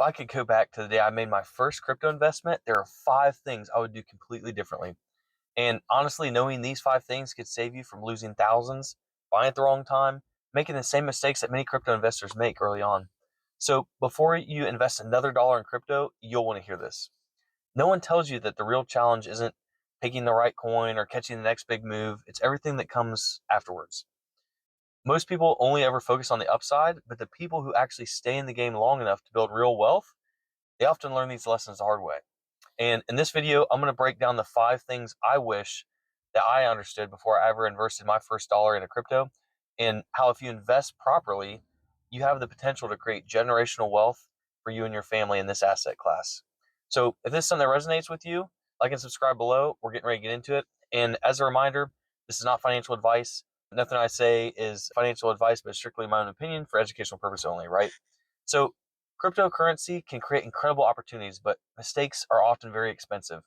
I could go back to the day I made my first crypto investment, there are 5 things I would do completely differently. And honestly, knowing these 5 things could save you from losing thousands, buying at the wrong time, making the same mistakes that many crypto investors make early on. So before you invest another dollar in crypto, you'll want to hear this. No one tells you that the real challenge isn't picking the right coin or catching the next big move. It's everything that comes afterwards. Most people only ever focus on the upside, but the people who actually stay in the game long enough to build real wealth, they often learn these lessons the hard way. And in this video, I'm going to break down the 5 things I wish that I understood before I ever invested my first dollar into crypto, and how if you invest properly, you have the potential to create generational wealth for you and your family in this asset class. So if this is something that resonates with you, like and subscribe below. We're getting ready to get into it. And as a reminder, this is not financial advice. Nothing I say is financial advice, but strictly my own opinion for educational purpose only, right? So cryptocurrency can create incredible opportunities, but mistakes are often very expensive.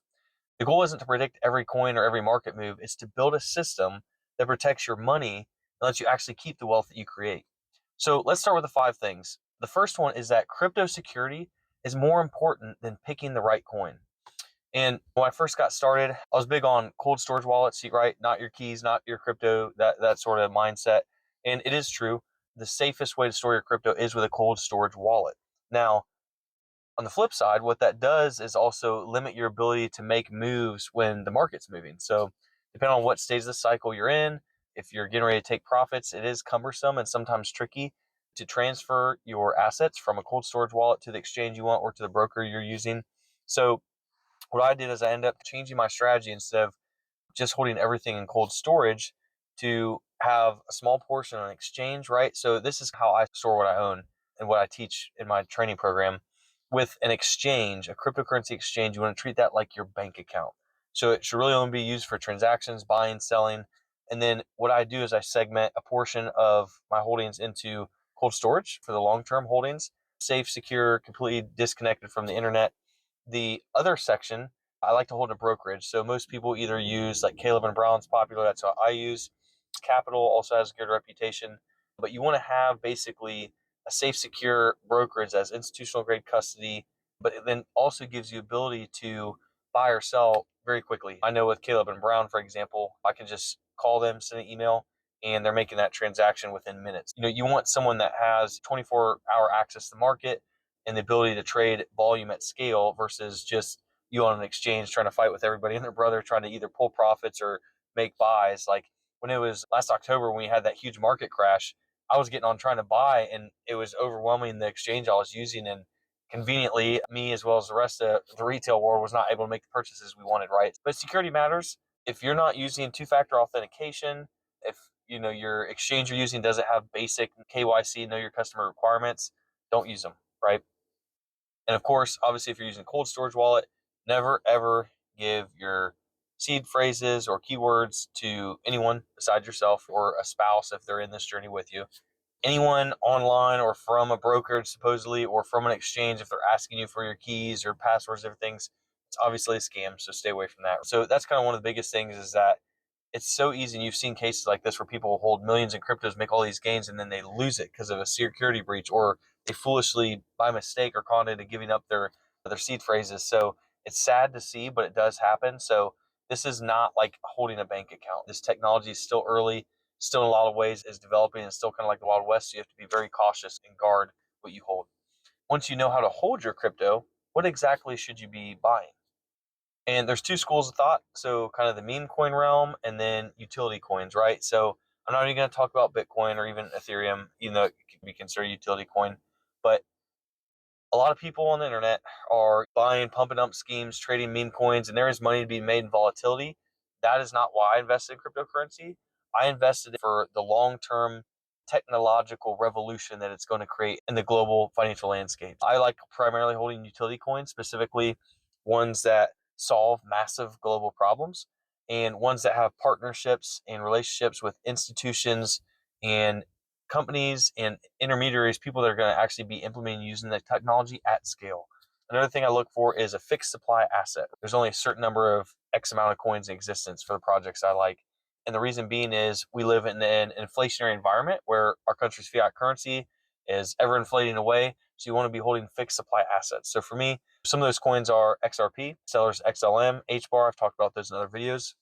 The goal isn't to predict every coin or every market move, it's to build a system that protects your money and lets you actually keep the wealth that you create. So let's start with the 5 things. The first one is that crypto security is more important than picking the right coin. And when I first got started, I was big on cold storage wallets, right? Not your keys, not your crypto, that sort of mindset. And it is true. The safest way to store your crypto is with a cold storage wallet. Now, on the flip side, what that does is also limit your ability to make moves when the market's moving. So, depending on what stage of the cycle you're in, if you're getting ready to take profits, it is cumbersome and sometimes tricky to transfer your assets from a cold storage wallet to the exchange you want or to the broker you're using. So, what I did is I ended up changing my strategy instead of just holding everything in cold storage to have a small portion on exchange, right? So this is how I store what I own and what I teach in my training program. With an exchange, a cryptocurrency exchange, you want to treat that like your bank account. So it should really only be used for transactions, buying, selling. And then what I do is I segment a portion of my holdings into cold storage for the long-term holdings, safe, secure, completely disconnected from the internet. The other section, I like to hold a brokerage. So most people either use like Caleb and Brown's popular. That's what I use. Capital also has a good reputation, but you want to have basically a safe, secure brokerage as institutional grade custody, but it then also gives you ability to buy or sell very quickly. I know with Caleb and Brown, for example, I can just call them, send an email, and they're making that transaction within minutes. You want someone that has 24-hour access to the market and the ability to trade volume at scale versus just you on an exchange trying to fight with everybody and their brother trying to either pull profits or make buys. Like when it was last October when we had that huge market crash, I was getting on trying to buy and it was overwhelming the exchange I was using, and conveniently me as well as the rest of the retail world was not able to make the purchases we wanted, right? But security matters. If you're not using two-factor authentication, if your exchange you're using doesn't have basic KYC, know your customer requirements, don't use them, right? And of course, obviously, if you're using a cold storage wallet, never ever give your seed phrases or keywords to anyone besides yourself or a spouse if they're in this journey with you. Anyone online or from a brokerage, supposedly, or from an exchange, if they're asking you for your keys or passwords, everything's it's obviously a scam. So stay away from that. So that's kind of one of the biggest things is that it's so easy. And you've seen cases like this where people hold millions in cryptos, make all these gains, and then they lose it because of a security breach, or they foolishly, by mistake, are caught into giving up their seed phrases. So it's sad to see, but it does happen. So this is not like holding a bank account. This technology is still early, still in a lot of ways is developing, and still kind of like the Wild West. So you have to be very cautious and guard what you hold. Once you know how to hold your crypto, what exactly should you be buying? And there's 2 schools of thought. So kind of the meme coin realm and then utility coins, right? So I'm not even going to talk about Bitcoin or even Ethereum, even though it can be considered a utility coin. But a lot of people on the internet are buying pump and dump schemes, trading meme coins, and there is money to be made in volatility. That is not why I invested in cryptocurrency. I invested for the long-term technological revolution that it's going to create in the global financial landscape. I like primarily holding utility coins, specifically ones that solve massive global problems and ones that have partnerships and relationships with institutions and companies and intermediaries, people that are going to actually be implementing using the technology at scale. Another thing I look for is a fixed supply asset. There's only a certain number of X amount of coins in existence for the projects I like. And the reason being is we live in an inflationary environment where our country's fiat currency is ever inflating away. So you want to be holding fixed supply assets. So for me, some of those coins are XRP, Stellar's XLM, HBAR. I've talked about those in other videos.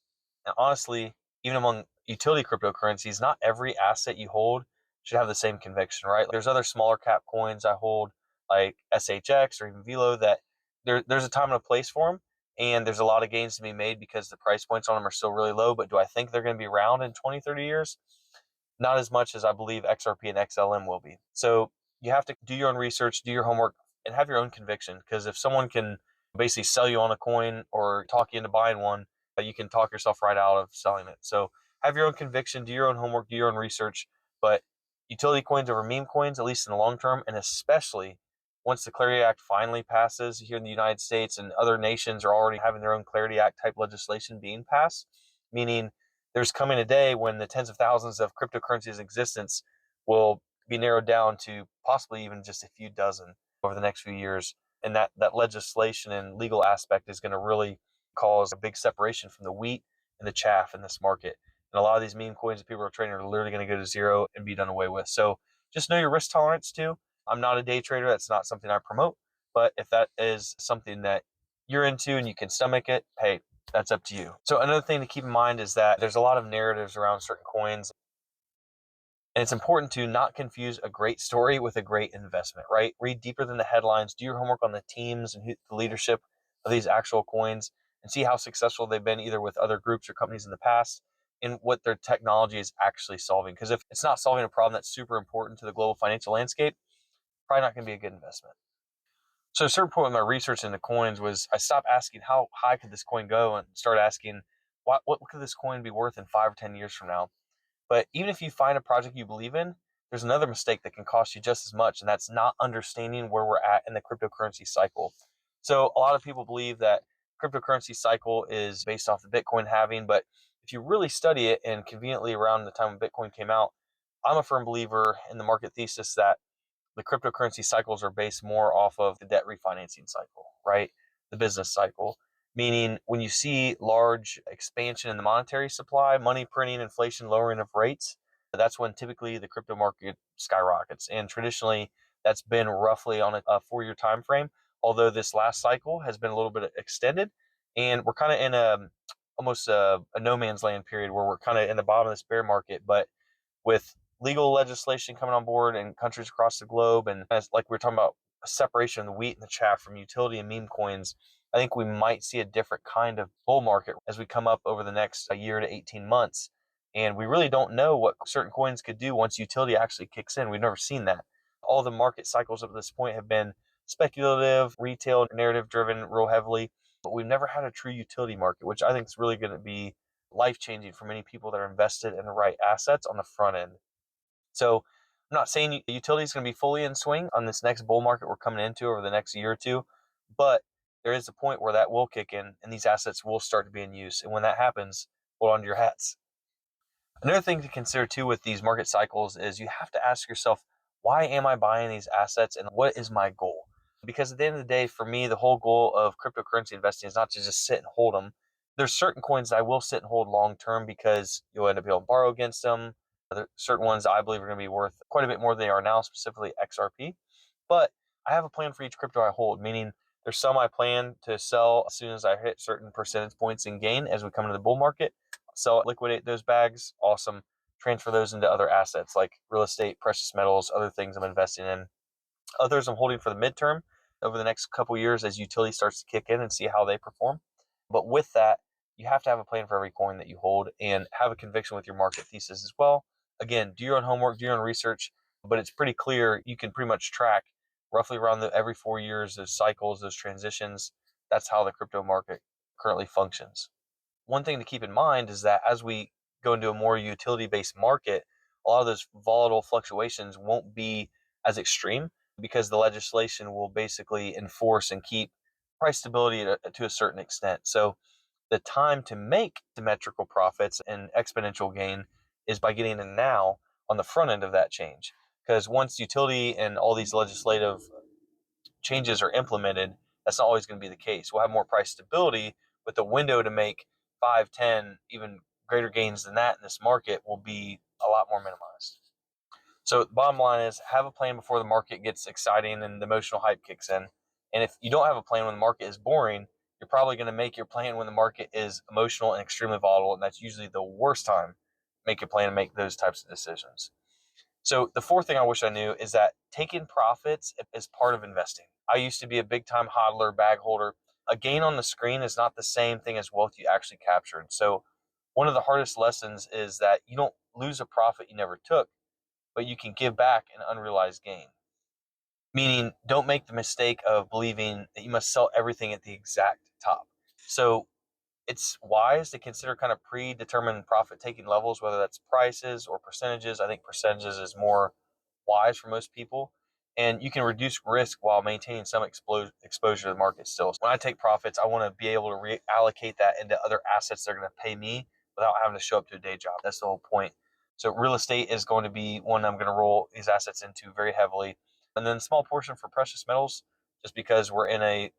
And honestly, even among utility cryptocurrencies, not every asset you hold should have the same conviction, right? There's other smaller cap coins I hold, like SHX or even Velo, that there's a time and a place for them. And there's a lot of gains to be made because the price points on them are still really low. But do I think they're going to be around in 20, 30 years? Not as much as I believe XRP and XLM will be. So you have to do your own research, do your homework, and have your own conviction. Because if someone can basically sell you on a coin or talk you into buying one, you can talk yourself right out of selling it. So have your own conviction, do your own homework, do your own research. But utility coins over meme coins, at least in the long term, and especially once the Clarity Act finally passes here in the United States, and other nations are already having their own Clarity Act type legislation being passed, meaning there's coming a day when the tens of thousands of cryptocurrencies in existence will be narrowed down to possibly even just a few dozen over the next few years. And that legislation and legal aspect is going to really cause a big separation from the wheat and the chaff in this market. And a lot of these meme coins that people are trading are literally going to go to zero and be done away with. So just know your risk tolerance too. I'm not a day trader. That's not something I promote. But if that is something that you're into and you can stomach it, hey, that's up to you. So another thing to keep in mind is that there's a lot of narratives around certain coins. And it's important to not confuse a great story with a great investment, right? Read deeper than the headlines, do your homework on the teams and the leadership of these actual coins, and see how successful they've been either with other groups or companies in the past, and what their technology is actually solving. Because if it's not solving a problem that's super important to the global financial landscape, probably not going to be a good investment. So a certain point with my research into coins was I stopped asking how high could this coin go and started asking what could this coin be worth in 5 or 10 years from now. But even if you find a project you believe in, there's another mistake that can cost you just as much, and that's not understanding where we're at in the cryptocurrency cycle. So a lot of people believe that cryptocurrency cycle is based off the Bitcoin halving, but if you really study it, and conveniently around the time when Bitcoin came out, I'm a firm believer in the market thesis that the cryptocurrency cycles are based more off of the debt refinancing cycle, right? The business cycle. Meaning, when you see large expansion in the monetary supply, money printing, inflation, lowering of rates, that's when typically the crypto market skyrockets. And traditionally, that's been roughly on a 4 year time frame. Although this last cycle has been a little bit extended, and we're kind of in almost a no man's land period where we're kind of in the bottom of this bear market. But with legal legislation coming on board in countries across the globe, and as like we are talking about a separation of the wheat and the chaff from utility and meme coins, I think we might see a different kind of bull market as we come up over the next year to 18 months. And we really don't know what certain coins could do once utility actually kicks in. We've never seen that. All the market cycles up to this point have been speculative, retail, narrative driven real heavily, but we've never had a true utility market, which I think is really going to be life changing for many people that are invested in the right assets on the front end. So I'm not saying utility is going to be fully in swing on this next bull market we're coming into over the next year or two, but there is a point where that will kick in and these assets will start to be in use. And when that happens, hold on to your hats. Another thing to consider too with these market cycles is you have to ask yourself, why am I buying these assets and what is my goal? Because at the end of the day, for me, the whole goal of cryptocurrency investing is not to just sit and hold them. There's certain coins that I will sit and hold long term because you'll end up being able to borrow against them. There certain ones I believe are going to be worth quite a bit more than they are now, specifically XRP. But I have a plan for each crypto I hold, meaning there's some I plan to sell as soon as I hit certain percentage points in gain as we come into the bull market. Sell it, liquidate those bags, awesome. Transfer those into other assets like real estate, precious metals, other things I'm investing in. Others I'm holding for the midterm over the next couple years as utility starts to kick in and see how they perform. But with that, you have to have a plan for every coin that you hold and have a conviction with your market thesis as well. Again, do your own homework, do your own research, but it's pretty clear you can pretty much track roughly around every 4 years, those cycles, those transitions. That's how the crypto market currently functions. One thing to keep in mind is that as we go into a more utility based market, a lot of those volatile fluctuations won't be as extreme because the legislation will basically enforce and keep price stability to a certain extent. So the time to make symmetrical profits and exponential gain is by getting in now on the front end of that change. Because once utility and all these legislative changes are implemented, that's not always going to be the case. We'll have more price stability, but the window to make 5, 10, even greater gains than that in this market will be a lot more minimized. So the bottom line is have a plan before the market gets exciting and the emotional hype kicks in. And if you don't have a plan when the market is boring, you're probably going to make your plan when the market is emotional and extremely volatile. And that's usually the worst time to make a plan and make those types of decisions. So the fourth thing I wish I knew is that taking profits is part of investing. I used to be a big time hodler, bag holder. A gain on the screen is not the same thing as wealth you actually captured. So one of the hardest lessons is that you don't lose a profit you never took, but you can give back an unrealized gain. Meaning, don't make the mistake of believing that you must sell everything at the exact top. So it's wise to consider kind of predetermined profit taking levels, whether that's prices or percentages. I think percentages is more wise for most people. And you can reduce risk while maintaining some exposure to the market still. So when I take profits, I want to be able to reallocate that into other assets that are going to pay me without having to show up to a day job. That's the whole point. So real estate is going to be one I'm going to roll these assets into very heavily. And then a small portion for precious metals, just because we're in a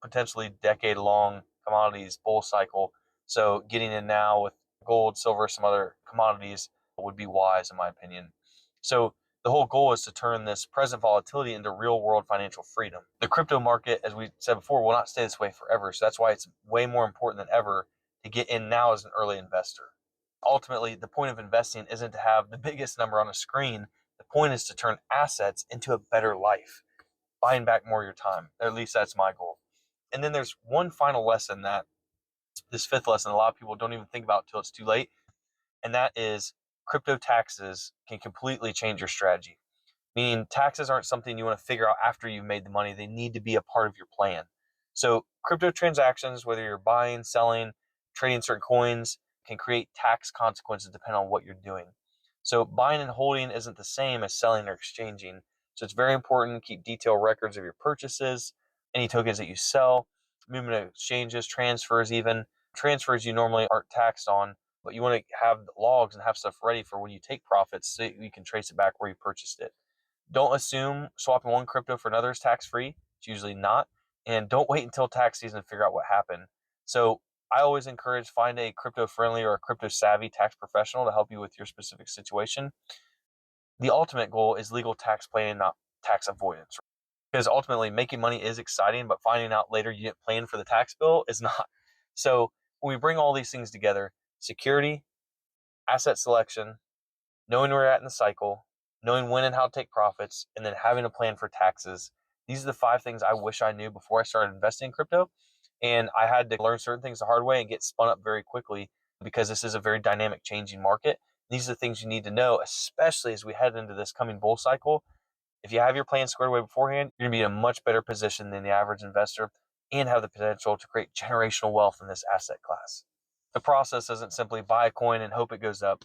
potentially decade long commodities bull cycle. So getting in now with gold, silver, some other commodities would be wise in my opinion. So the whole goal is to turn this present volatility into real world financial freedom. The crypto market, as we said before, will not stay this way forever. So that's why it's way more important than ever to get in now as an early investor. Ultimately, the point of investing isn't to have the biggest number on a screen. The point is to turn assets into a better life, buying back more of your time. Or at least that's my goal. And then there's one final lesson that this fifth lesson a lot of people don't even think about till it's too late. And that is crypto taxes can completely change your strategy. Meaning taxes aren't something you want to figure out after you've made the money. They need to be a part of your plan. So crypto transactions, whether you're buying, selling, trading certain coins, can create tax consequences depending on what you're doing. So buying and holding isn't the same as selling or exchanging. So it's very important to keep detailed records of your purchases, any tokens that you sell, movement of exchanges, transfers even. Transfers you normally aren't taxed on, but you want to have logs and have stuff ready for when you take profits so you can trace it back where you purchased it. Don't assume swapping one crypto for another is tax free. It's usually not. And don't wait until tax season to figure out what happened. So I always encourage find a crypto friendly or a crypto savvy tax professional to help you with your specific situation. The ultimate goal is legal tax planning, not tax avoidance. Because ultimately making money is exciting, but finding out later you didn't plan for the tax bill is not. So when we bring all these things together, security, asset selection, knowing where you're at in the cycle, knowing when and how to take profits, and then having a plan for taxes. These are the five things I wish I knew before I started investing in crypto. And I had to learn certain things the hard way and get spun up very quickly because this is a very dynamic, changing market. These are the things you need to know, especially as we head into this coming bull cycle. If you have your plan squared away beforehand, you're going to be in a much better position than the average investor and have the potential to create generational wealth in this asset class. The process isn't simply buy a coin and hope it goes up.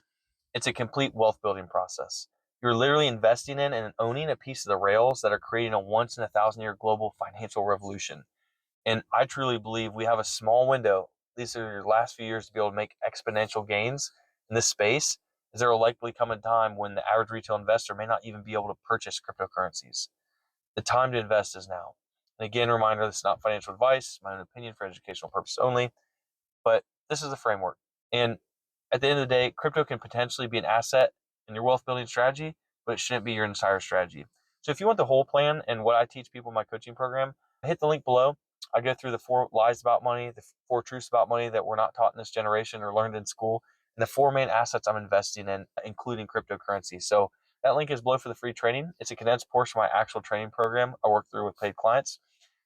It's a complete wealth building process. You're literally investing in and owning a piece of the rails that are creating a once in a thousand year global financial revolution. And I truly believe we have a small window, these are your last few years, to be able to make exponential gains in this space, as there will likely come a time when the average retail investor may not even be able to purchase cryptocurrencies. The time to invest is now. And again, reminder, this is not financial advice, my own opinion for educational purposes only, but this is the framework. And at the end of the day, crypto can potentially be an asset in your wealth building strategy, but it shouldn't be your entire strategy. So if you want the whole plan and what I teach people in my coaching program, hit the link below. I go through the 4 lies about money, the 4 truths about money that we're not taught in this generation or learned in school, and the 4 main assets I'm investing in, including cryptocurrency. So that link is below for the free training. It's a condensed portion of my actual training program I work through with paid clients.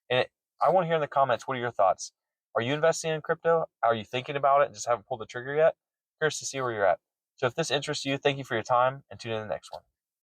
And I want to hear in the comments, what are your thoughts? Are you investing in crypto? Are you thinking about it and just haven't pulled the trigger yet? Curious to see where you're at. So if this interests you, thank you for your time and tune in the next one.